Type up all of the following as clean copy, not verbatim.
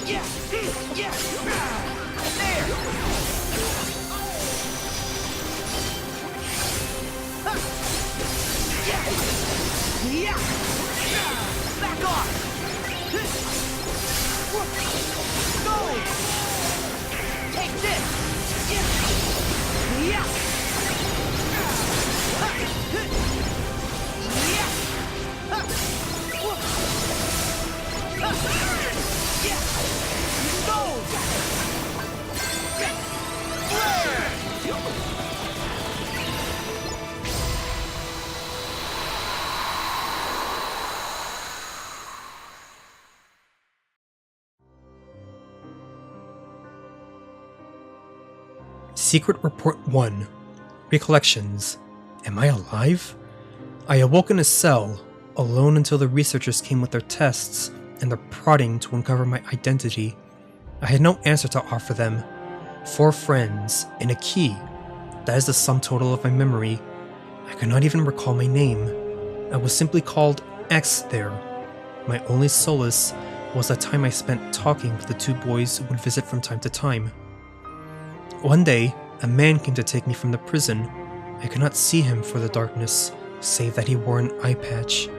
Back off! Go! Take this! Secret Report 1. Recollections. Am I alive? I awoke in a cell, alone until the researchers came with their tests and their prodding to uncover my identity. I had no answer to offer them. 4 friends and a key. That is the sum total of my memory. I could not even recall my name. I was simply called X there. My only solace was the time I spent talking with the 2 boys who would visit from time to time. One day, a man came to take me from the prison. I could not see him for the darkness, save that he wore an eye patch.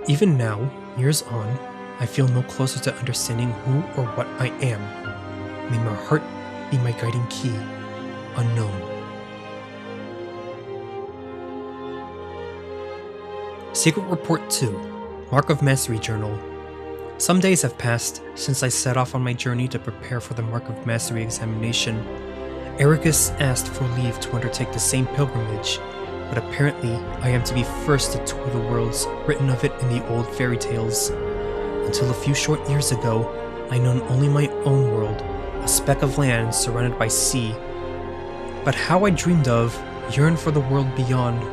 Even now, years on, I feel no closer to understanding who or what I am. May my heart be my guiding key. Unknown. Secret Report 2. Mark of Mastery Journal. Some days have passed since I set off on my journey to prepare for the Mark of Mastery examination. Ericus asked for leave to undertake the same pilgrimage, but apparently I am to be first to tour the worlds written of it in the old fairy tales. Until a few short years ago, I known only my own world, a speck of land surrounded by sea. But how I dreamed of, yearned for the world beyond.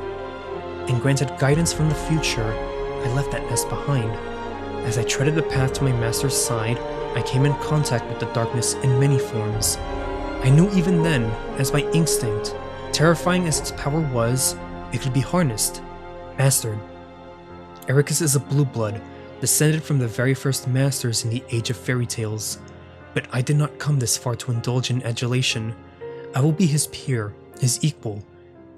And granted guidance from the future, I left that nest behind. As I treaded the path to my master's side, I came in contact with the darkness in many forms. I knew even then, as my instinct, terrifying as its power was, it could be harnessed, mastered. Ericus is a blue blood, descended from the very first masters in the Age of Fairy Tales. But I did not come this far to indulge in adulation. I will be his peer, his equal,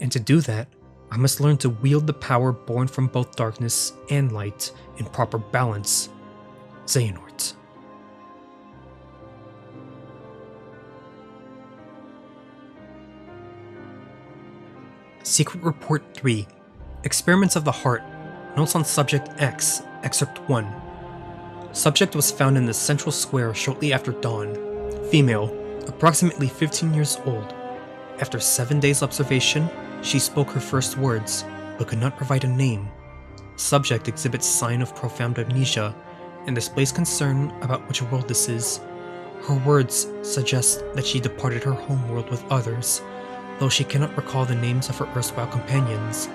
and to do that, I must learn to wield the power born from both darkness and light in proper balance. Xehanort. Secret Report 3. Experiments of the Heart. Notes on Subject X. Excerpt 1. Subject was found in the central square shortly after dawn. Female, approximately 15 years old. After 7 days' observation, she spoke her first words, but could not provide a name. Subject exhibits sign of profound amnesia, and displays concern about which world this is. Her words suggest that she departed her homeworld with others, though she cannot recall the names of her erstwhile companions.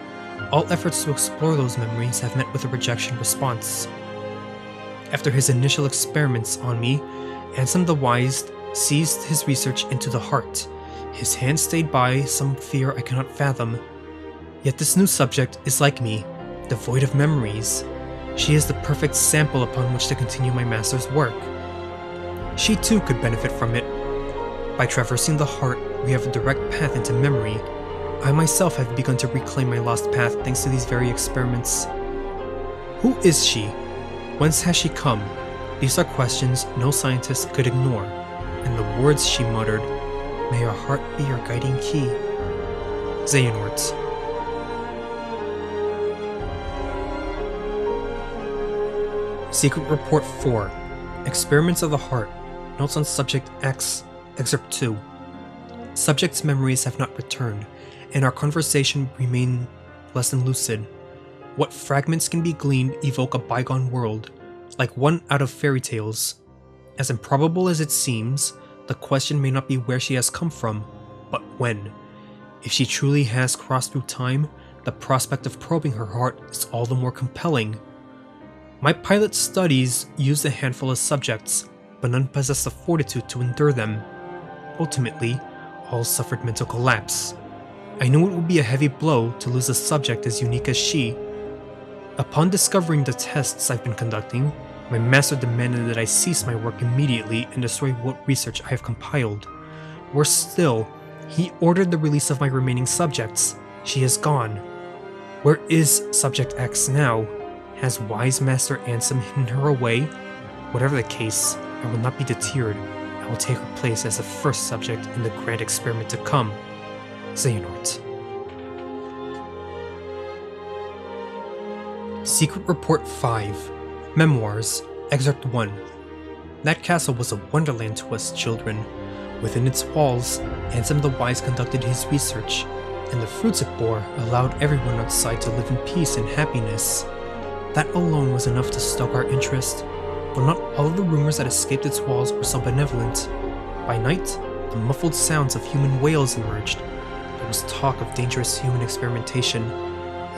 All efforts to explore those memories have met with a rejection response. After his initial experiments on me, Ansem the Wise seized his research into the heart. His hand stayed by some fear I cannot fathom. Yet this new subject is like me, devoid of memories. She is the perfect sample upon which to continue my master's work. She too could benefit from it. By traversing the heart, we have a direct path into memory. I myself have begun to reclaim my lost path thanks to these very experiments. Who is she? Whence has she come? These are questions no scientist could ignore. And the words she muttered, "May your heart be your guiding key." Xehanort. Secret Report 4. Experiments of the Heart. Notes on Subject X. Excerpt 2. Subject's memories have not returned, and our conversation remain less than lucid. What fragments can be gleaned evoke a bygone world, like one out of fairy tales. As improbable as it seems, the question may not be where she has come from, but when. If she truly has crossed through time, the prospect of probing her heart is all the more compelling. My pilot studies used a handful of subjects, but none possessed the fortitude to endure them. Ultimately, all suffered mental collapse. I knew it would be a heavy blow to lose a subject as unique as she. Upon discovering the tests I've been conducting, My master demanded that I cease my work immediately and destroy what research I have compiled. Worse still, he ordered the release of my remaining subjects. She is gone. Where is Subject X now? Has Wise Master Ansem hidden her away? Whatever the case, I will not be deterred. I will take her place as the first subject in the grand experiment to come. Xehanort. Secret Report 5 Memoirs, Excerpt 1. That castle was a wonderland to us children. Within its walls, Ansem the Wise conducted his research, and the fruits it bore allowed everyone outside to live in peace and happiness. That alone was enough to stoke our interest, but not all of the rumors that escaped its walls were so benevolent. By night, the muffled sounds of human wails emerged. There was talk of dangerous human experimentation.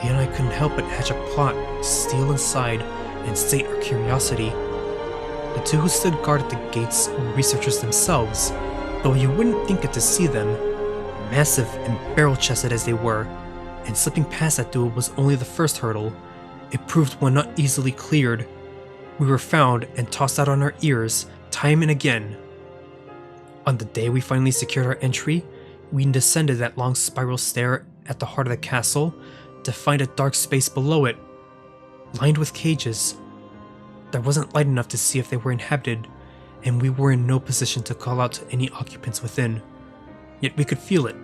Leah and I couldn't help but hatch a plot to steal inside and sate our curiosity. The two who stood guard at the gates were researchers themselves, though you wouldn't think it to see them, massive and barrel-chested as they were, and slipping past that duo was only the first hurdle. It proved one not easily cleared. We were found and tossed out on our ears, time and again. On the day we finally secured our entry, we descended that long spiral stair at the heart of the castle to find a dark space below it, lined with cages. There wasn't light enough to see if they were inhabited, and we were in no position to call out to any occupants within. Yet we could feel it,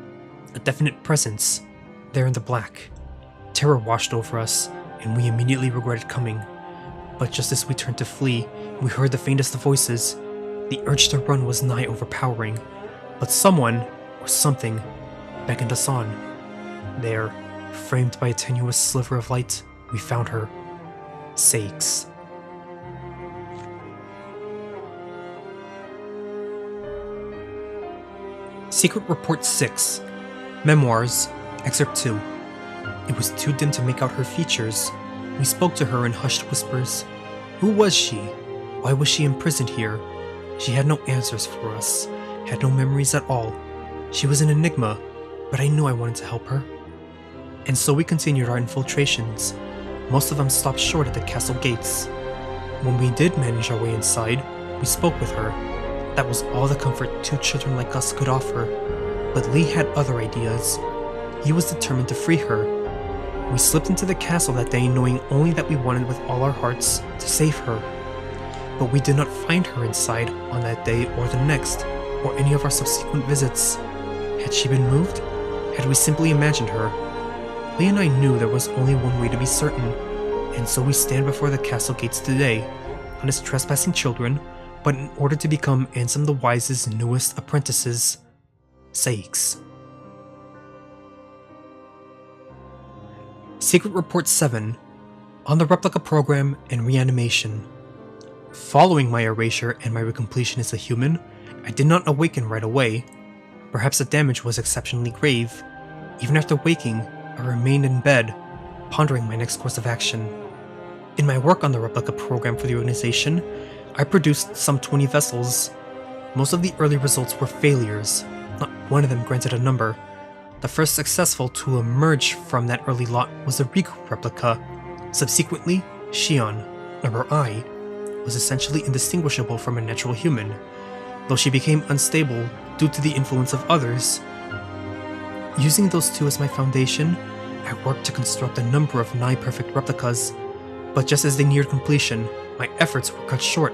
a definite presence, there in the black. Terror washed over us, and we immediately regretted coming. But just as we turned to flee, we heard the faintest of voices. The urge to run was nigh overpowering, but someone, or something, beckoned us on. There, framed by a tenuous sliver of light, we found her. Sakes. Secret Report 6 Memoirs, Excerpt 2. It was too dim to make out her features. We spoke to her in hushed whispers. Who was she? Why was she imprisoned here? She had no answers for us, had no memories at all. She was an enigma, but I knew I wanted to help her. And so we continued our infiltrations. Most of them stopped short at the castle gates. When we did manage our way inside, we spoke with her. That was all the comfort two children like us could offer. But Lee had other ideas. He was determined to free her. We slipped into the castle that day knowing only that we wanted with all our hearts to save her. But we did not find her inside on that day or the next, or any of our subsequent visits. Had she been moved? Had we simply imagined her? Lee and I knew there was only one way to be certain, and so we stand before the castle gates today, not as trespassing children, but in order to become Ansem the Wise's newest apprentices. Sakes. Secret Report 7 On the Replica Program and Reanimation. Following my erasure and my recompletion as a human, I did not awaken right away. Perhaps the damage was exceptionally grave. Even after waking, I remained in bed, pondering my next course of action. In my work on the replica program for the organization, I produced some 20 vessels. Most of the early results were failures. Not one of them granted a number. The first successful to emerge from that early lot was the Riku replica. Subsequently, Shion, or I, was essentially indistinguishable from a natural human, though she became unstable due to the influence of others. Using those two as my foundation, I worked to construct a number of nigh-perfect replicas, but just as they neared completion, my efforts were cut short.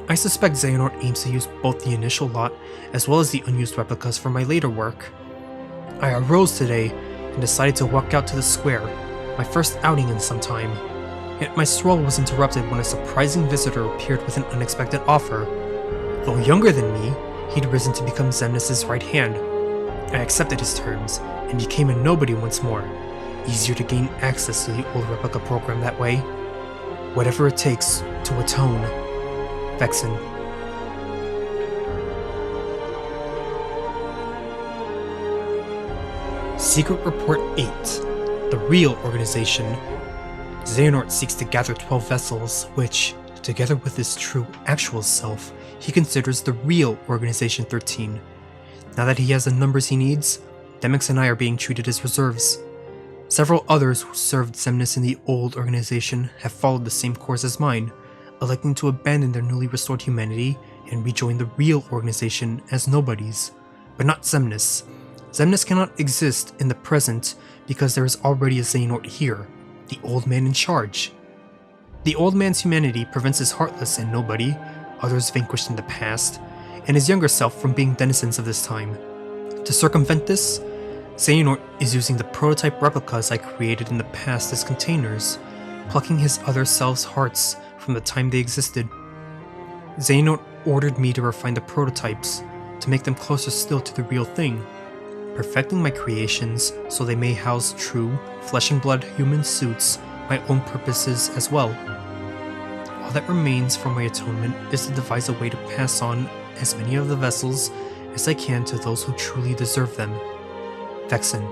I suspect Xehanort aims to use both the initial lot as well as the unused replicas for my later work. I arose today and decided to walk out to the square, my first outing in some time. Yet my stroll was interrupted when a surprising visitor appeared with an unexpected offer. Though younger than me, he'd risen to become Xemnas' right hand. I accepted his terms and became a nobody once more. Easier to gain access to the old replica program that way. Whatever it takes to atone. Vexen. Secret Report 8 The Real Organization. Xehanort seeks to gather 12 vessels, which, together with his true, actual self, he considers the real Organization 13. Now that he has the numbers he needs, Demix and I are being treated as reserves. Several others who served Xemnas in the old organization have followed the same course as mine, electing to abandon their newly restored humanity and rejoin the real organization as nobodies. But not Xemnas. Xemnas cannot exist in the present because there is already a Xehanort here, the old man in charge. The old man's humanity prevents his heartless and nobody, others vanquished in the past, and his younger self from being denizens of this time. To circumvent this, Xehanort is using the prototype replicas I created in the past as containers, plucking his other selves' hearts from the time they existed. Xehanort ordered me to refine the prototypes, to make them closer still to the real thing, perfecting my creations so they may house true, flesh and blood human suits, my own purposes as well. All that remains for my atonement is to devise a way to pass on as many of the vessels as I can to those who truly deserve them. Vexen.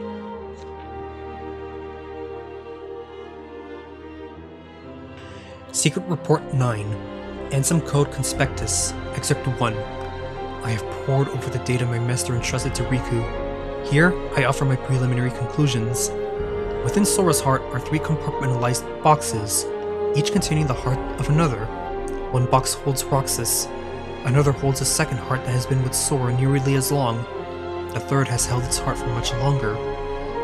Secret Report 9, Ansem Code Conspectus, Excerpt 1. I have pored over the data my master entrusted to Riku. Here, I offer my preliminary conclusions. Within Sora's heart are 3 compartmentalized boxes, each containing the heart of another. One box holds Roxas, another holds a second heart that has been with Sora nearly as long. The third has held its heart for much longer.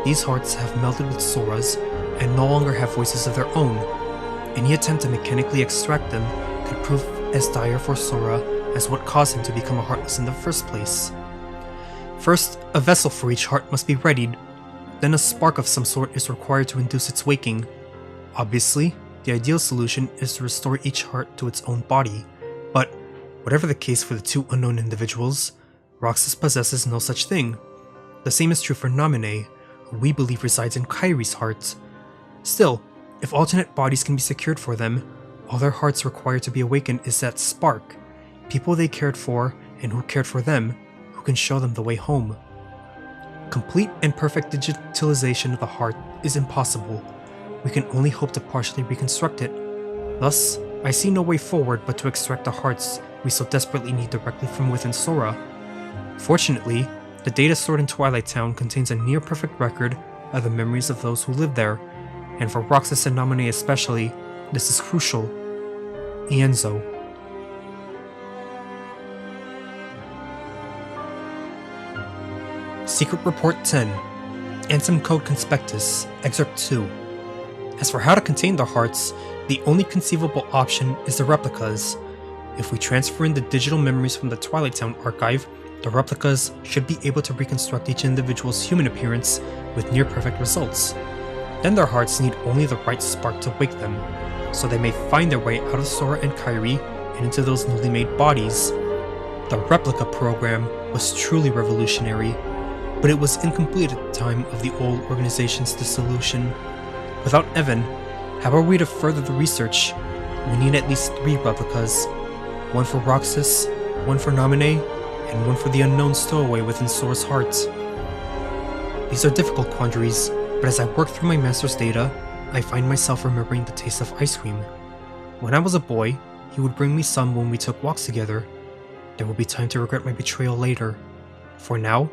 These hearts have melded with Sora's and no longer have voices of their own. Any attempt to mechanically extract them could prove as dire for Sora as what caused him to become a Heartless in the first place. First, a vessel for each heart must be readied. Then a spark of some sort is required to induce its waking. Obviously, the ideal solution is to restore each heart to its own body, but whatever the case for the 2 unknown individuals, Roxas possesses no such thing. The same is true for Naminé, who we believe resides in Kairi's heart. Still, if alternate bodies can be secured for them, all their hearts require to be awakened is that spark, people they cared for and who cared for them, who can show them the way home. Complete and perfect digitalization of the heart is impossible. We can only hope to partially reconstruct it. Thus, I see no way forward but to extract the hearts we so desperately need directly from within Sora. Fortunately, the data stored in Twilight Town contains a near-perfect record of the memories of those who lived there, and for Roxas and Naminé especially, this is crucial. Ienzo. Secret Report 10, Ansem Code Conspectus, Excerpt 2. As for how to contain the hearts, the only conceivable option is the replicas. If we transfer in the digital memories from the Twilight Town archive, the replicas should be able to reconstruct each individual's human appearance with near-perfect results. Then their hearts need only the right spark to wake them, so they may find their way out of Sora and Kairi and into those newly made bodies. The replica program was truly revolutionary, but it was incomplete at the time of the old organization's dissolution. Without Evan, how are we to further the research? We need at least 3 replicas, one for Roxas, one for Naminé, and one for the unknown stowaway within Sora's heart. These are difficult quandaries, but as I work through my master's data, I find myself remembering the taste of ice cream. When I was a boy, he would bring me some when we took walks together. There will be time to regret my betrayal later. For now,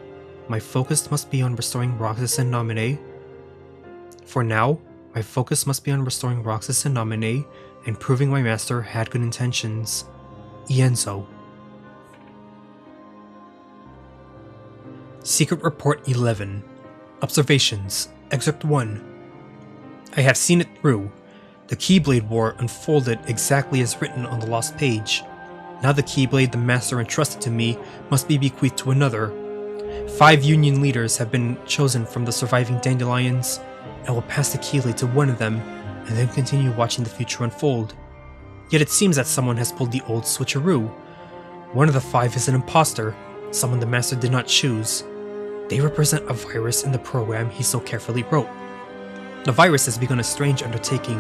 my focus must be on restoring Roxas and Naminé. And proving my master had good intentions. Ienzo. Secret Report 11, Observations, Excerpt 1. I have seen it through. The Keyblade War unfolded exactly as written on the lost page. Now the Keyblade the Master entrusted to me must be bequeathed to another. 5 Union leaders have been chosen from the surviving Dandelions. I will pass the Keyblade to one of them, and then continue watching the future unfold. Yet it seems that someone has pulled the old switcheroo. One of the 5 is an imposter, someone the Master did not choose. They represent a virus in the program he so carefully wrote. The virus has begun a strange undertaking,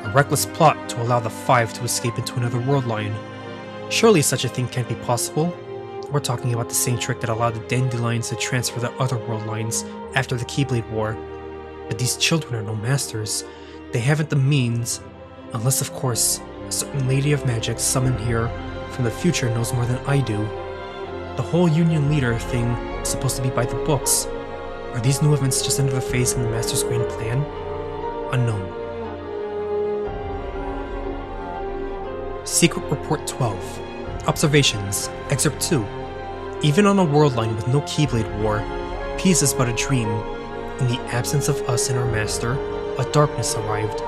a reckless plot to allow the 5 to escape into another world line. Surely such a thing can't be possible. We're talking about the same trick that allowed the Dandelions to transfer the other world lines after the Keyblade War. But these children are no masters. They haven't the means, unless of course, a certain Lady of Magic summoned here from the future knows more than I do. The whole Union leader thing is supposed to be by the books. Are these new events just another phase in the Master's grand plan? Unknown. Secret Report 12. Observations. Excerpt 2. Even on a world line with no Keyblade War, peace is but a dream. In the absence of us and our master, a darkness arrived,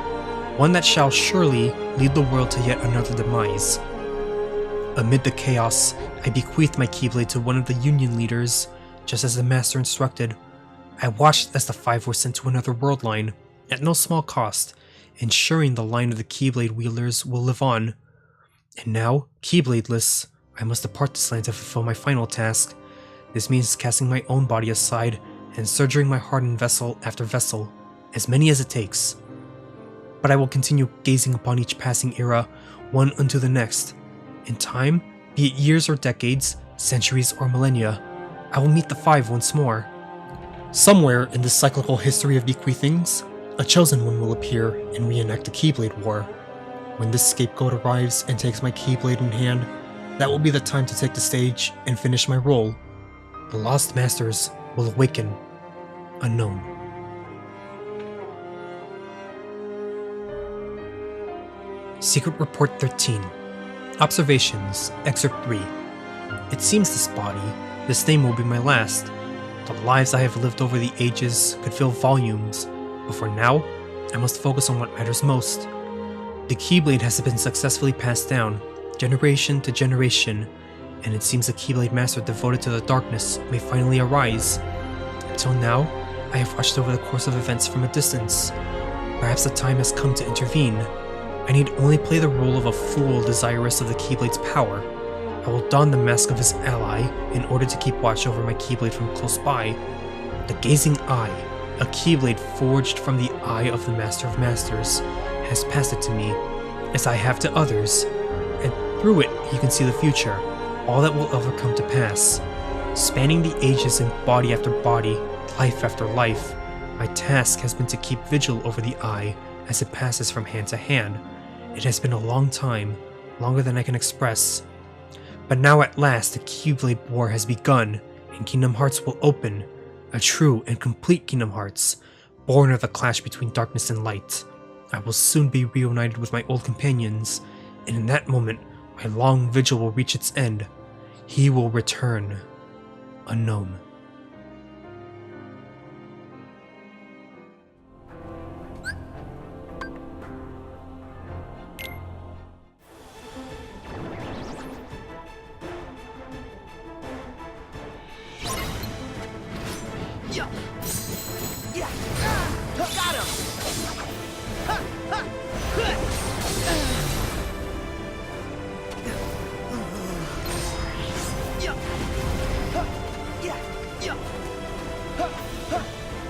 one that shall surely lead the world to yet another demise. Amid the chaos, I bequeathed my Keyblade to one of the Union leaders, just as the master instructed. I watched as the 5 were sent to another world line, at no small cost, ensuring the line of the Keyblade wielders will live on. And now, Keybladeless, I must depart this land to fulfill my final task. This means casting my own body aside and surgering my heart in vessel after vessel, as many as it takes. But I will continue gazing upon each passing era, one unto the next. In time, be it years or decades, centuries or millennia, I will meet the 5 once more. Somewhere in this cyclical history of bequeathings, a chosen one will appear and reenact the Keyblade War. When this scapegoat arrives and takes my Keyblade in hand, that will be the time to take the stage and finish my role. The Lost Masters will awaken. Unknown. Secret Report 13. Observations. Excerpt 3. It seems this body, this name will be my last. The lives I have lived over the ages could fill volumes, but for now, I must focus on what matters most. The Keyblade has been successfully passed down, generation to generation, and it seems the Keyblade Master devoted to the darkness may finally arise. Until now, I have watched over the course of events from a distance. Perhaps the time has come to intervene. I need only play the role of a fool desirous of the Keyblade's power. I will don the mask of his ally in order to keep watch over my Keyblade from close by. The Gazing Eye, a Keyblade forged from the eye of the Master of Masters, has passed it to me, as I have to others, and through it he can see the future, all that will ever come to pass. Spanning the ages in body after body, life after life, my task has been to keep vigil over the eye as it passes from hand to hand. It has been a long time, longer than I can express. But now at last the Keyblade War has begun, and Kingdom Hearts will open, a true and complete Kingdom Hearts, born of the clash between darkness and light. I will soon be reunited with my old companions, and in that moment, my long vigil will reach its end. He will return. Unknown. Yeah. Yeah. Got him. Ha, ha. Yeah. Ha. Yeah. Yeah. Ha, ha.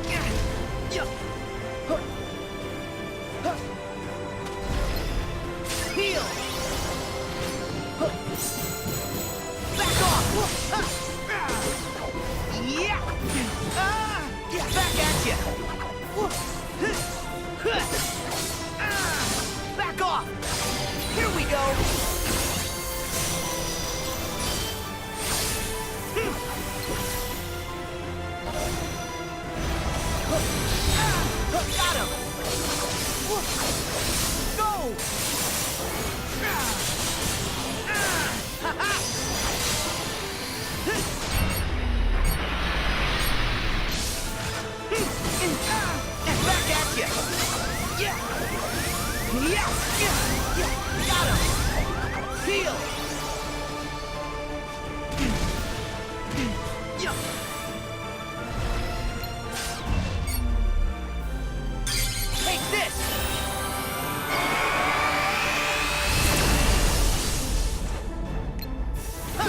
Yeah. Yeah. Ha. Ha. Heal. Ha. Back off. Ha. Yeah. Yeah, back at ya! Back off! Here we go! Got him! Go! And back at you! Yeah! Yeah! Yeah! Yeah! Got him! Heal! Yeah! Take this!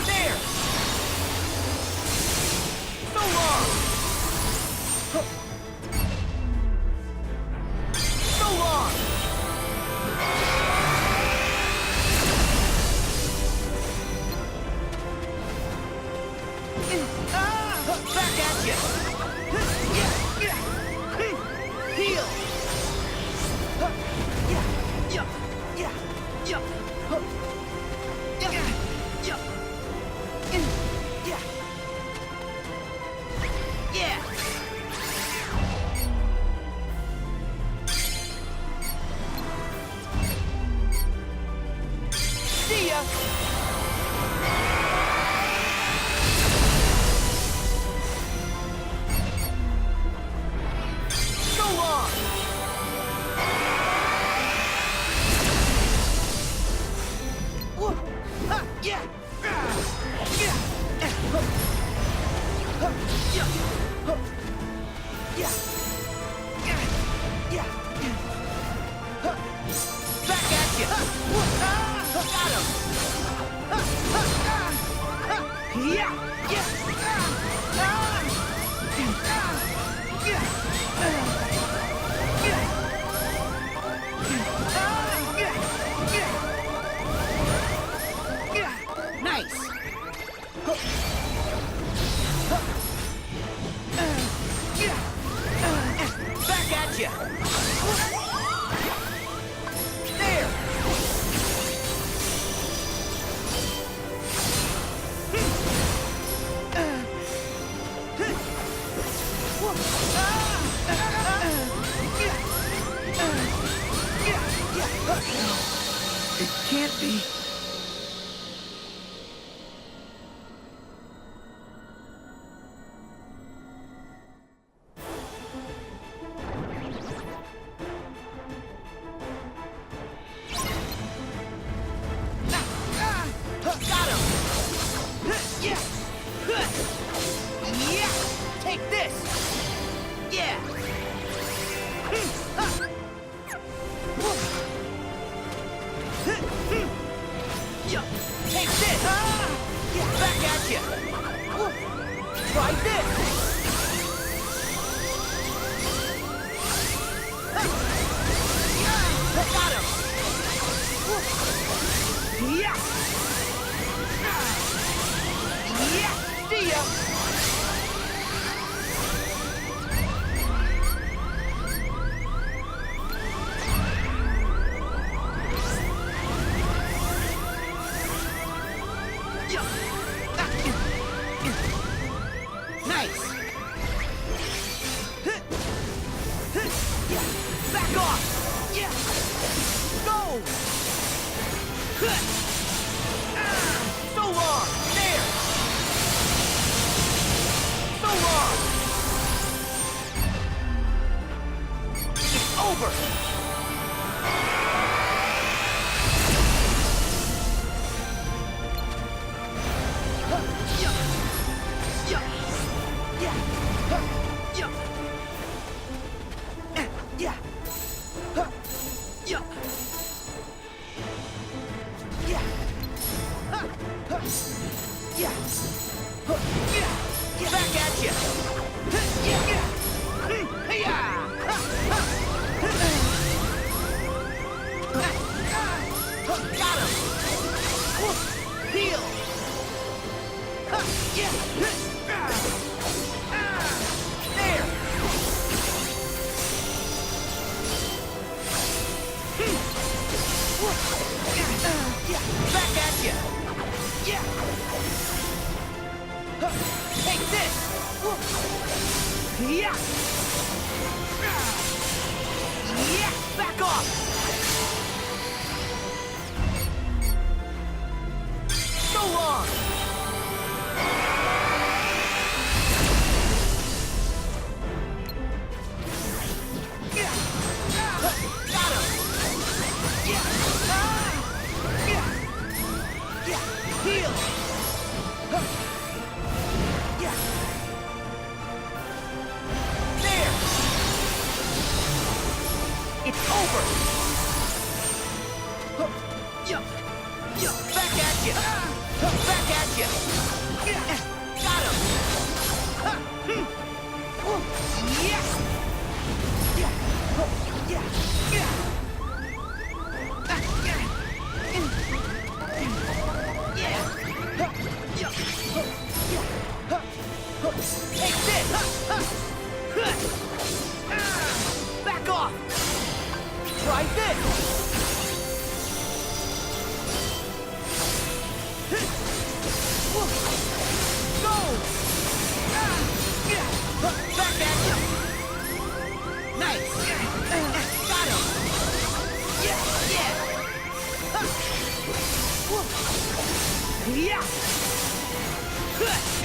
There! So long! So long! Back at you! Heal! Yeah! Yeah! Yeah! Yeah! Back at you! Got him! Nice! Back at you! There! It can't be. Got him! Yeah! Yeah! Take this! Yeah! Take this! Back at you! Try this! Got him! Yeah! Yeah! See ya! Nice! Back off! Yeah! Go! So long! There! So long! It's over! Back at you! Got him! Heal! There! Back at you! Take this! Yeah! Back off! So long! Got him! Heal! There! It's over! Back at you! Back at you! Got him! Yes! Take this! Back off! Try this! Go! Back at you! Nice! Got him! Yeah! Yeah!